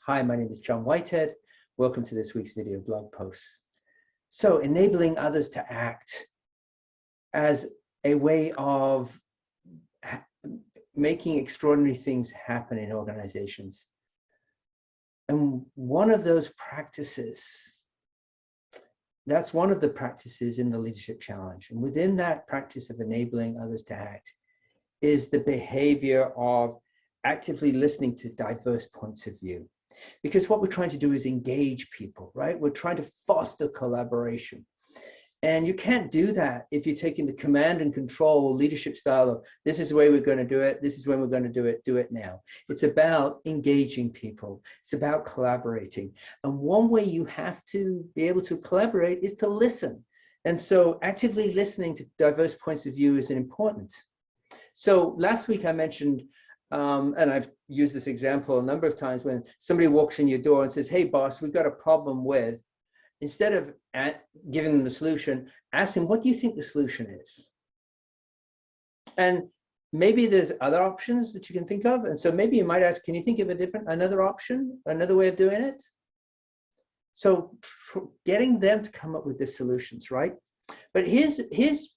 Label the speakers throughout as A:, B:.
A: Hi, my name is K Whitehead. Welcome to this week's video blog post. So, enabling others to act as a way of making extraordinary things happen in organizations. And one of those practices, that's one of the practices in the Leadership Challenge. And within that practice of enabling others to act is the behavior of actively listening to diverse points of view. Because what we're trying to do is engage people, right? We're trying to foster collaboration. And you can't do that if you're taking the command and control leadership style of this is the way we're going to do it, this is when we're going to do it now. It's about engaging people. It's about collaborating. And one way you have to be able to collaborate is to listen. And so actively listening to diverse points of view is important. So last week I mentioned, and I've used this example a number of times, when somebody walks in your door and says, hey boss, we've got a problem with, instead of giving them the solution, ask them, what do you think the solution is? And maybe there's other options that you can think of. And so maybe you might ask, can you think of another option, another way of doing it? So getting them to come up with the solutions, right? But here's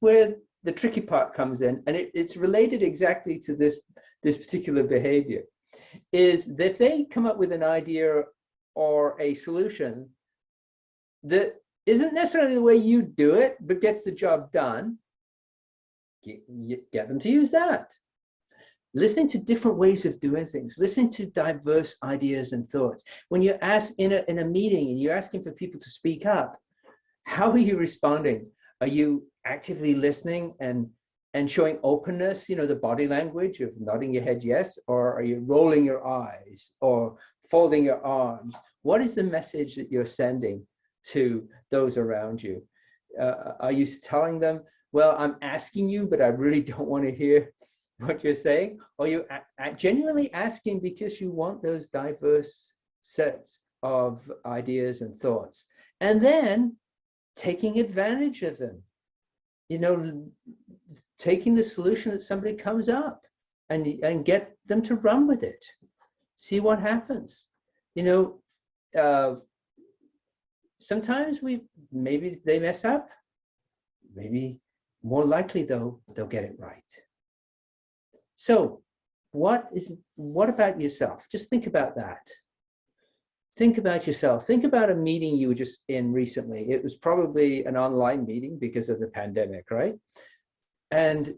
A: where the tricky part comes in, and it's related exactly to this particular behavior, is that if they come up with an idea or a solution that isn't necessarily the way you do it, but gets the job done, get them to use that. Listening to different ways of doing things, listening to diverse ideas and thoughts. When you ask in a meeting and you're asking for people to speak up, how are you responding? Are you actively listening and showing openness, the body language of nodding your head yes, or are you rolling your eyes or folding your arms? What is the message that you're sending to those around you? Are you telling them, well, I'm asking you, but I really don't want to hear what you're saying? Or are you genuinely asking because you want those diverse sets of ideas and thoughts? And then taking advantage of them, taking the solution that somebody comes up and get them to run with it. See what happens. Sometimes maybe they mess up. Maybe more likely though, they'll get it right. So what about yourself? Just think about that. Think about yourself. Think about a meeting you were just in recently. It was probably an online meeting because of the pandemic, right? And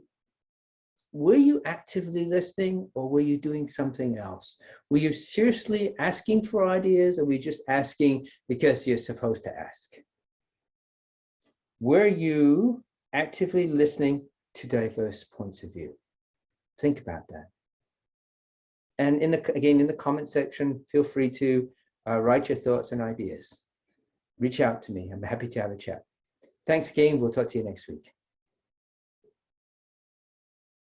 A: were you actively listening, or were you doing something else? Were you seriously asking for ideas, or were you just asking because you're supposed to ask? Were you actively listening to diverse points of view? Think about that. And again, in the comment section, feel free to write your thoughts and ideas. Reach out to me. I'm happy to have a chat. Thanks again. We'll talk to you next week.